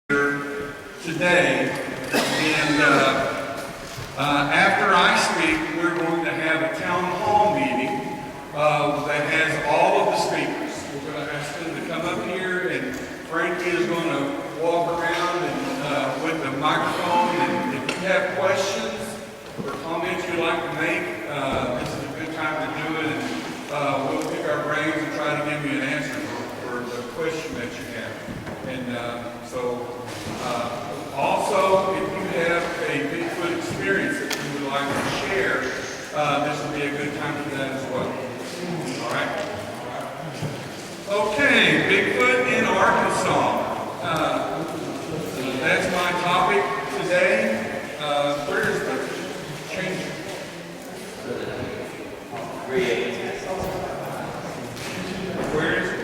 today, and after I speak, we're going to have a town hall meeting that has all of the speakers. We're going to ask them to come up here, and Frankie is going to walk around and with the microphone, and if you have questions or comments you'd like to make, this is a good time to do it, and we'll pick our brains and try to give you an answer for the question that you have. And also, if you have a Bigfoot experience that you would like to share, this would be a good time for that as well. All right? Okay, Bigfoot in Arkansas. That's my topic today. Where's the change? Where is it?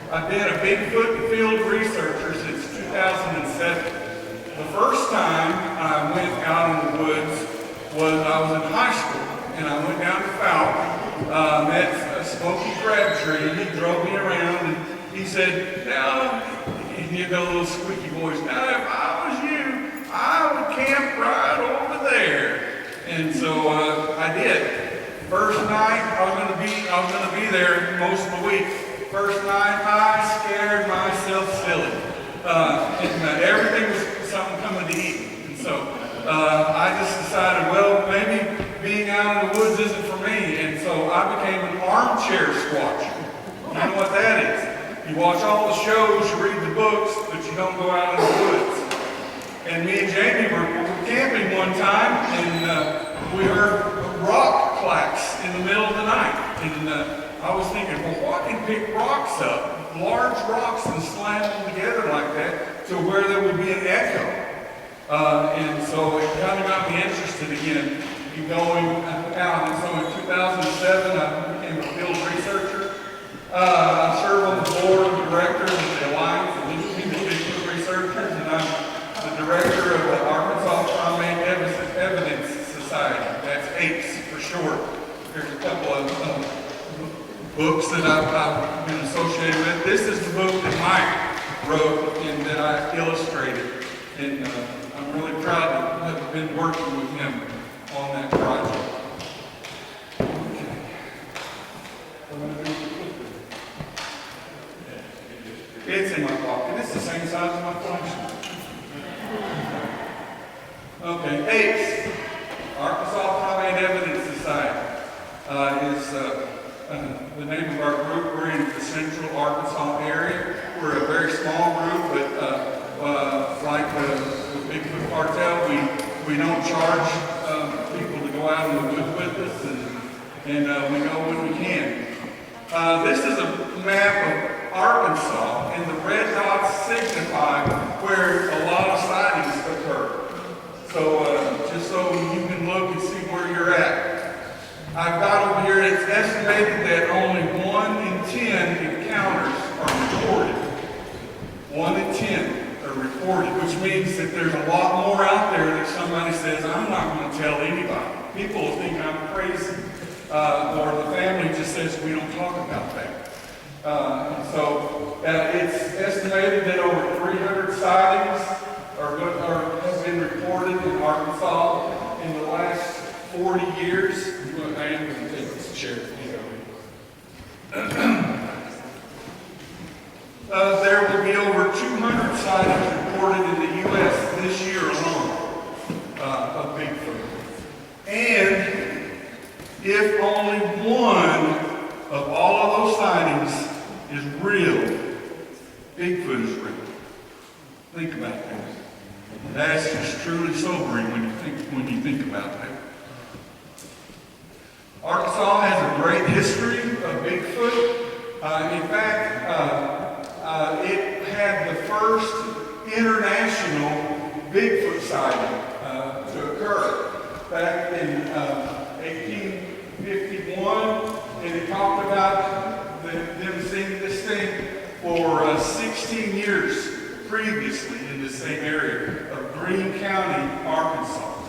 I've been a Bigfoot field researcher since 2007. The first time I went out in the woods was I was in high school, and I went down to Falk, met Smokey Crabtree, and he drove me around, and he said, now, and you got a little squeaky voice, now if I was you, I would camp right over there. And so I did. First night I was going to be there most of the week. First night, I scared myself silly. Everything was something coming to eat. And so I just decided, well, maybe being out in the woods isn't for me. And so I became an armchair squatcher. You know what that is? You watch all the shows, you read the books, but you don't go out in the woods. And me and Jamie were camping one time, and we heard rock clacks in the middle of the night. And I was thinking, well, what can pick rocks up, large rocks, and slam them together like that to where there would be an echo? And so it kind of got me interested again in going out. And so in 2007, I became a field researcher. I serve on the board of directors of the Alliance of Independent Bigfoot Researchers, and I'm the director of the Arkansas Primate Evidence Society. That's APES for short. There's a couple of books that I've been associated with. This is the book that Mike wrote and that I illustrated. And I'm really proud to have been working with him on that project. Okay. It's in my pocket. It's the same size as my flashlight. Okay, APES, Arkansas Primate Evidence Society, is the name of our group. We're in the central Arkansas area. We're a very small group, but like the Bigfoot Cartel, we don't charge people to go out in the woods with us, and we go when we can. This is a map of Arkansas, and the red dots signify where a lot of sightings occur. So just so you can look and see where you're at. I've got over here, it's estimated that only 1 in 10 encounters are reported. 1 in 10 are reported, which means that there's a lot more out there that somebody says, I'm not going to tell anybody. People will think I'm crazy. Or the family just says, we don't talk about that. It's estimated that over 300 sightings have been reported in Arkansas in the last 40 years. I am going to take this chair. There will be over 200 sightings reported in the U.S. this year alone of Bigfoot. And if only one of all of those sightings is real, Bigfoot is real. Think about that. That's just truly sobering when you think about that. Arkansas has a great history of Bigfoot. In fact, it had the first international Bigfoot sighting to occur back in 1851, and it talked about them seeing this thing for 16 years previously in the same area of Greene County, Arkansas.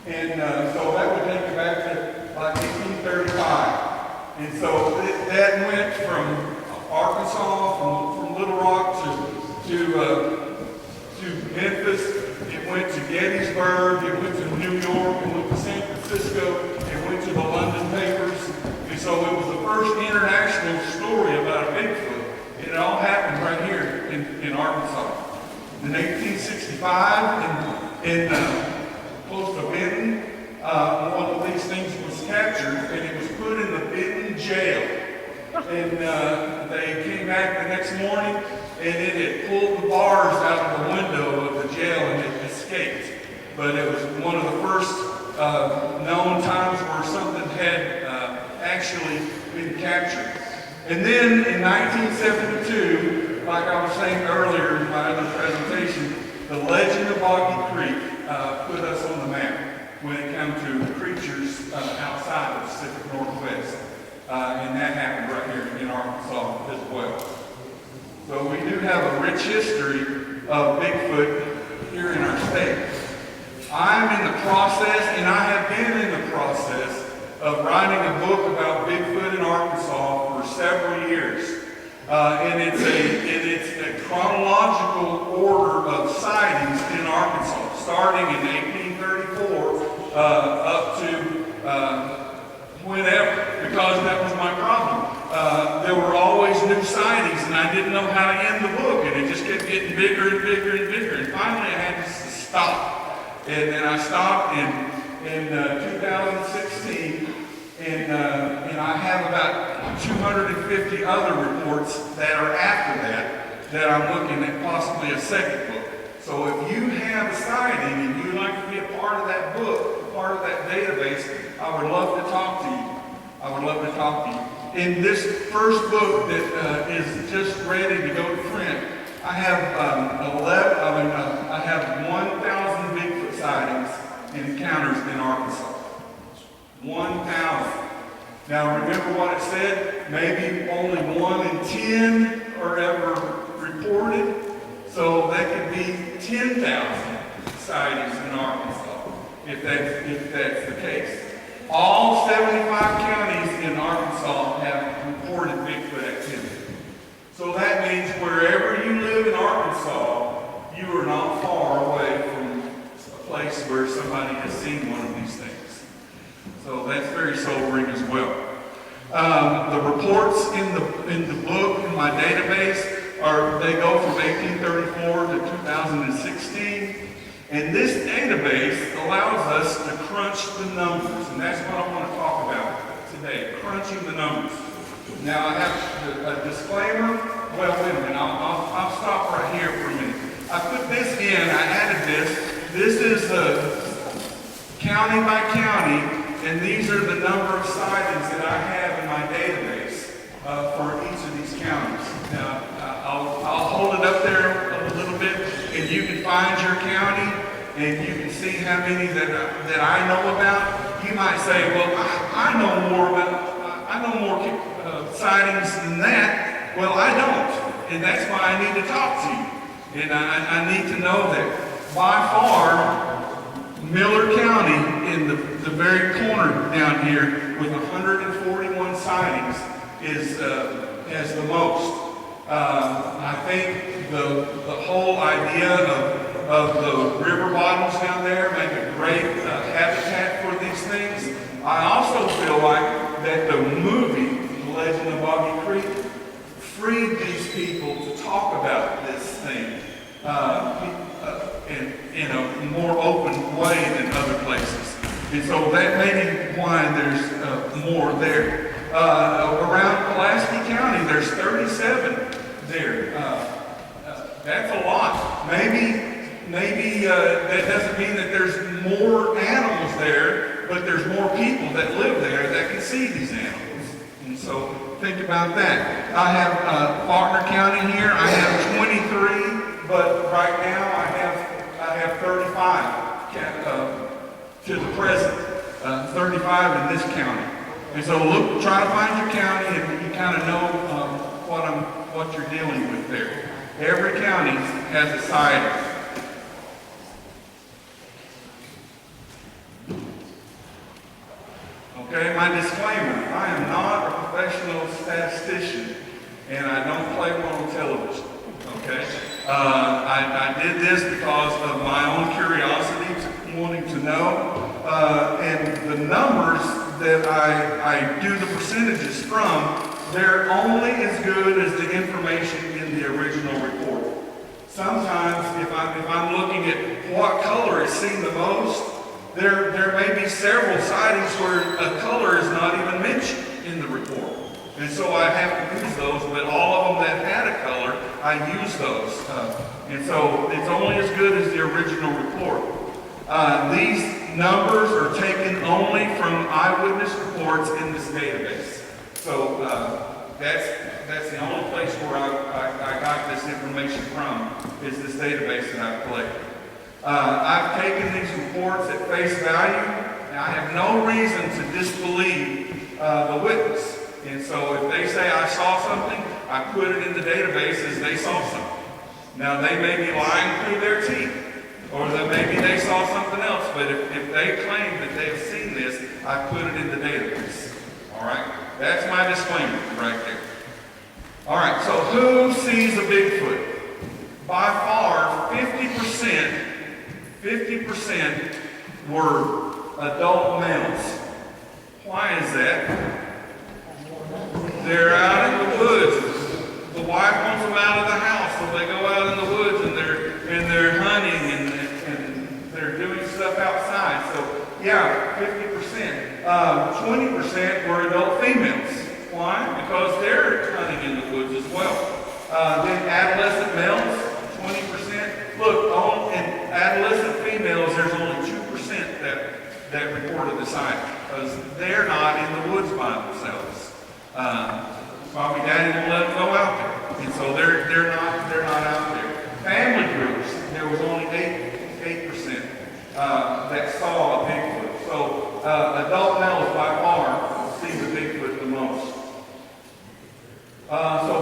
And so that would take it back to like 1835. And so that went from Arkansas, from Little Rock to Memphis. It went to Gettysburg. It went to New York. It went to San Francisco. It went to the London papers. And so it was the first international story about a Bigfoot. It all happened right here in Arkansas. In 1865, in close to Benton, one of these things was captured, and it was put in the Benton jail. And they came back the next morning, and it had pulled the bars out of the window of the jail, and it escaped. But it was one of the first known times where something had actually been captured. And then in 1972, like I was saying earlier in my other presentation, the legend of Boggy Creek put us on the map when it comes to creatures outside of the Pacific Northwest. And that happened right here in Arkansas as well. So we do have a rich history of Bigfoot here in our state. I'm in the process, and I have been in the process of writing a book about Bigfoot in Arkansas for several years. And it's a chronological order of sightings in Arkansas, starting in 1834 up to whenever, because that was my problem. There were always new sightings, and I didn't know how to end the book, and it just kept getting bigger and bigger and bigger. And finally, I had to stop. And then I stopped in 2016, and I have about 250 other reports that are after that I'm looking at possibly a second book. So if you have a sighting and you'd like to be a part of that book, part of that database, I would love to talk to you. I would love to talk to you. In this first book that is just ready to go to print, I have I have 1,000 Bigfoot sightings and encounters in Arkansas. 1,000. Now remember what it said? Maybe only 1 in 10 are ever reported. So that could be 10,000 sightings in Arkansas, if that's the case. All 75 counties in Arkansas have reported Bigfoot activity. So that means wherever you live in Arkansas, you are not far away from a place where somebody has seen one of these things. So that's very sobering as well. The reports in the book, in my database, they go from 1834 to 2016. And this database allows us to crunch the numbers. And that's what I want to talk about today, crunching the numbers. Now I have a disclaimer. Well, wait a minute, I'll stop right here for a minute. I put this in, I added this. This is county by county, and these are the number of sightings that I have in my database for each of these counties. Now, I'll hold it up there a little bit, and you can find your county, and you can see how many that I know about. You might say, well, I know more sightings than that. Well, I don't, and that's why I need to talk to you. And I need to know that by far, Miller County in the very corner down here with 141 sightings has the most. I think the whole idea of the river bottoms down there make a great habitat for these things. I also feel like that the movie, The Legend of Boggy Creek, freed these people to talk about this thing in a more open way than other places. And so that may be why there's more there. Around Pulaski County, there's 37 there. That's a lot. Maybe maybe that doesn't mean that there's more animals there, but there's more people that live there that can see these animals. And so think about that. I have Faulkner County here. I have 23, but right now I have 35 to the present. 35 in this county. And so look, try to find your county, and you kind of know what you're dealing with there. Every county has a sighting. Okay, my disclaimer, I am not a professional statistician, and I don't play one on television, okay? I did this because of my own curiosity, wanting to know, and the numbers that I do the percentages from, they're only as good as the information in the original report. Sometimes, if I'm looking at what color is seen the most, there may be several sightings where a color is not even mentioned in the report. And so I have to use those, but all of them that had a color, I use those. And so it's only as good as the original report. These numbers are taken only from eyewitness reports in this database. So that's the only place where I got this information from, is this database that I've collected. I've taken these reports at face value, and I have no reason to disbelieve the witness. And so if they say I saw something, I put it in the database as they saw something. Now they may be lying through their teeth, or that maybe they saw something else, but if they claim that they have seen this, I put it in the database. All right? That's my disclaimer right there. All right, so who sees a Bigfoot? By far, 50% were adult males. Why is that? They're out in the woods. The wife wants them out of the house, so they go out in the woods and they're hunting and they're doing stuff outside. So yeah, 50%. 20% were adult females. Why? Because they're hunting in the woods as well. Then adolescent males, 20%. Look, in adolescent females, there's only 2% that reported the sighting, because they're not in the woods by themselves. Mommy, Daddy won't let them go out there, and so they're not out there. Family groups, there was only 8% that saw a Bigfoot. So adult males by far see the Bigfoot the most. So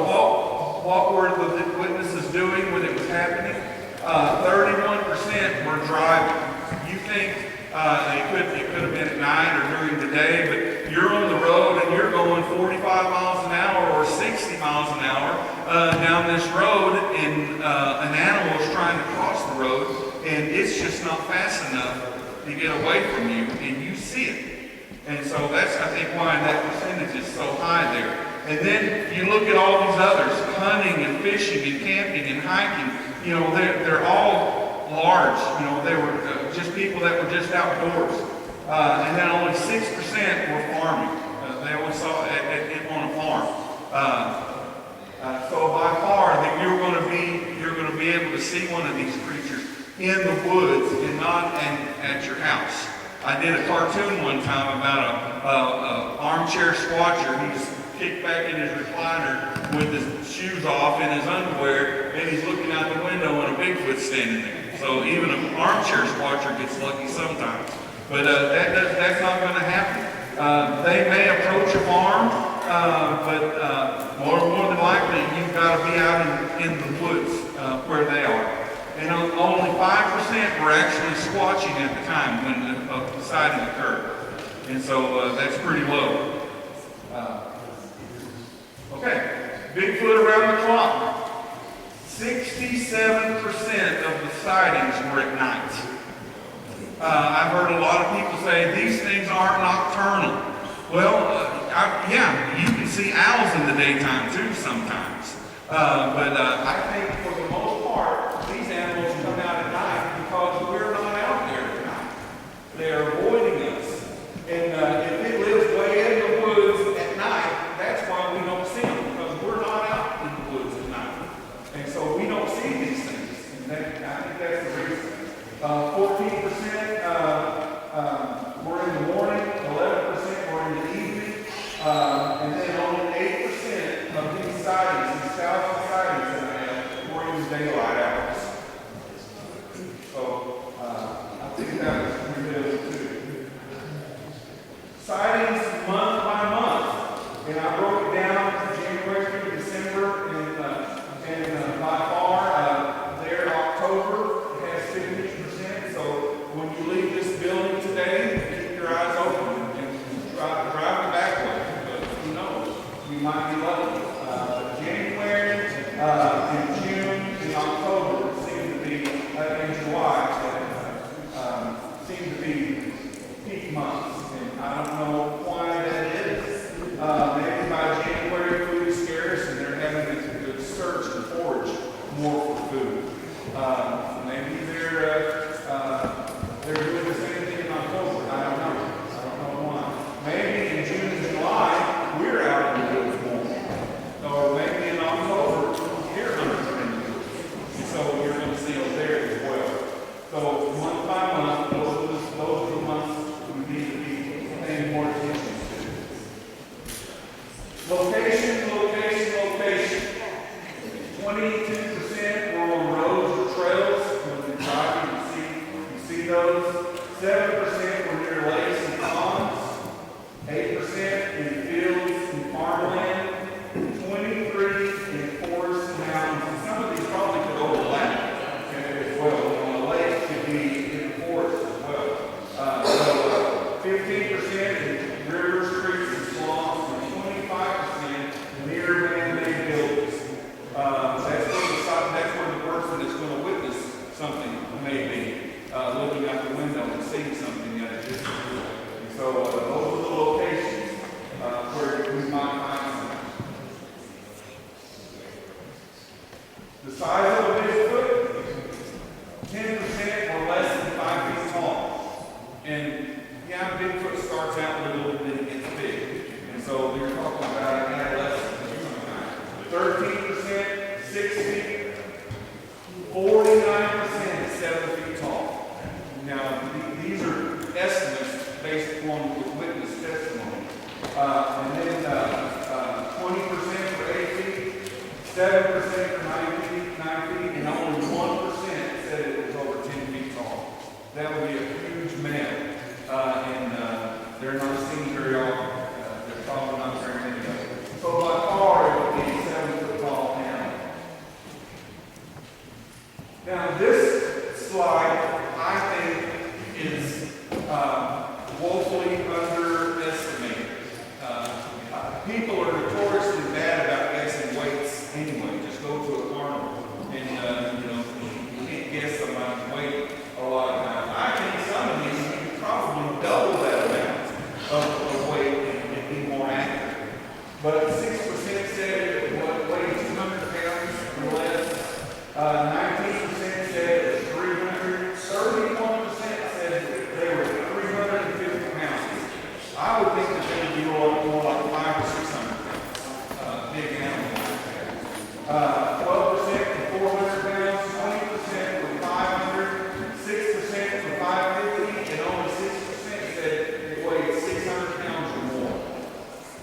what were the witnesses doing when it was happening? 31% were driving. You think it could have been at night or during the day, but you're on the road and you're going 45 miles an hour or 60 miles an hour down this road, and an animal is trying to cross the road, and it's just not fast enough to get away from you, and you see it. And so that's, I think, why that percentage is so high there. And then you look at all these others, hunting and fishing and camping and hiking, you know, they're all large. You know, they were just people that were just outdoors. And then only 6% were farming. They only saw it on a farm. So by far, that you're going to be able to see one of these creatures in the woods and not at your house. I did a cartoon one time about a armchair squatcher. He's kicked back in his recliner with his shoes off and his underwear, and he's looking out the window and a Bigfoot standing there. So even an armchair squatcher gets lucky sometimes. But that's not going to happen. They may approach a farm, but more than likely you've got to be out in the woods where they are. And only 5% were actually squatching at the time when the sighting occurred. And so that's pretty low. Okay, Bigfoot around the clock. 67% of the sightings were at night. I've heard a lot of people say these things aren't nocturnal. Well, yeah, you can see owls in the daytime too sometimes. But I think for the most part, these animals come out at night because we're not out there at night. They're avoiding us. And if it lives way in the woods at night, that's why we don't see them, because we're not out in the woods at night. And so we don't see these things. And I think that's the reason. broke it down January through December, and by far, there October has 50%. So when you leave this building today, keep your eyes open and drive the back way. But who knows? You might be lucky. January and June and October seem to be, and July seem to be peak months. And I don't know why that is. Maybe by January food is scarce and they're having to search and forage more for food. Maybe they're doing the same thing in October. I don't know why. Maybe in June and July we're out in the woods more. Or maybe in October deer hunters are in the woods. So you're going to see them there as well. So month by month, those are the months we need to be paying more attention to. Location. 22% were on roads or trails. When you're driving, you see those. 7% were near lakes and ponds. 8% in fields and farmland. 23 in forests and mountains. And some of these probably could overlap as well. On the lake could be in the forest as well. 15% in rivers, creeks, and swamps, and 25% near man-made buildings. That's where the person that's going to witness something may be looking out the window and seeing something at a distance. And so those are the locations where we might find something. The size of a Bigfoot, 10% or less than 5 feet tall. And yeah, Bigfoot starts out little and then it gets big. And so you're talking about an adolescent. 13%, 6 feet, 49%, 7 feet tall. Now, these are estimates based upon witness testimony. And then 20% for 8 feet, 7% for 9 feet, and only 1% said it was over 10 feet tall. That would be a huge male. And they're not seen very often. They're probably not very many of them. So by far, it would be 7-foot tall animal. Now, this slide, I think, is woefully underestimated. People are notoriously bad about guessing weights anyway. Just go to a carnival and you can't guess somebody's weight a lot of times. I think some of these you could probably double that amount of weight and be more accurate. But 6% said it weighed 200 pounds or less. 19% said it was 300. 31% said they were 350 pounds. I would think that they would be more like 500 or 600 pounds. Big animals. 12% for 400 pounds. 20% for 500. 6% for 550, and only 6% said it weighed 600 pounds or more.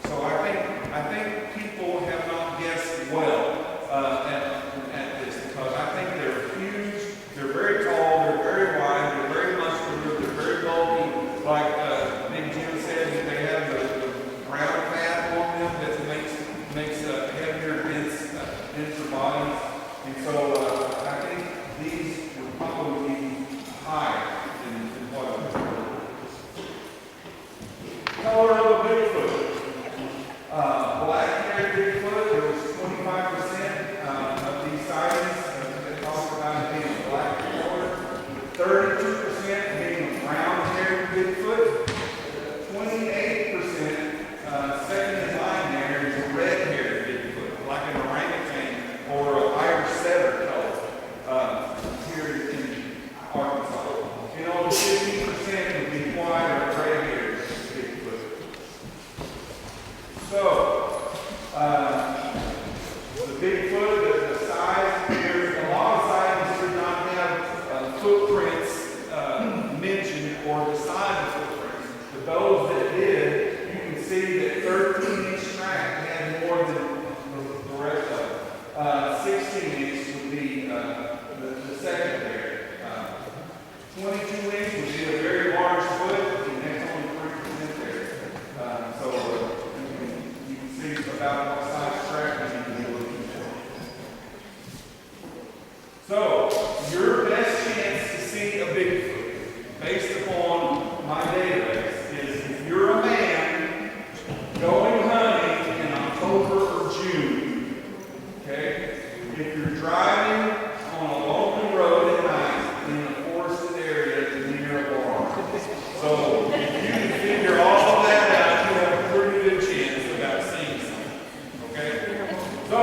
So I think people have not guessed well at this, because I think they're huge, they're very tall, they're very wide, they're very muscular, they're very bulky. Like Big Jim said, they have the brown fat on them that makes heavier, denser bodies. And so I think these would probably be higher than what I was. Color of a Bigfoot. Black-haired Bigfoot, there was 25% of these sightings that talk about it being a black color. 32% being a brown-haired Bigfoot. 28%, second in line there, is a red-haired Bigfoot, like an orangutan or an Irish setter color here in Arkansas. And only 15% would be white or gray-haired Bigfoot. So, June. Okay? If you're driving on a lonely road at night in a forested area near a barn. So if you can figure all that out, you have a pretty good chance about seeing something. Okay? So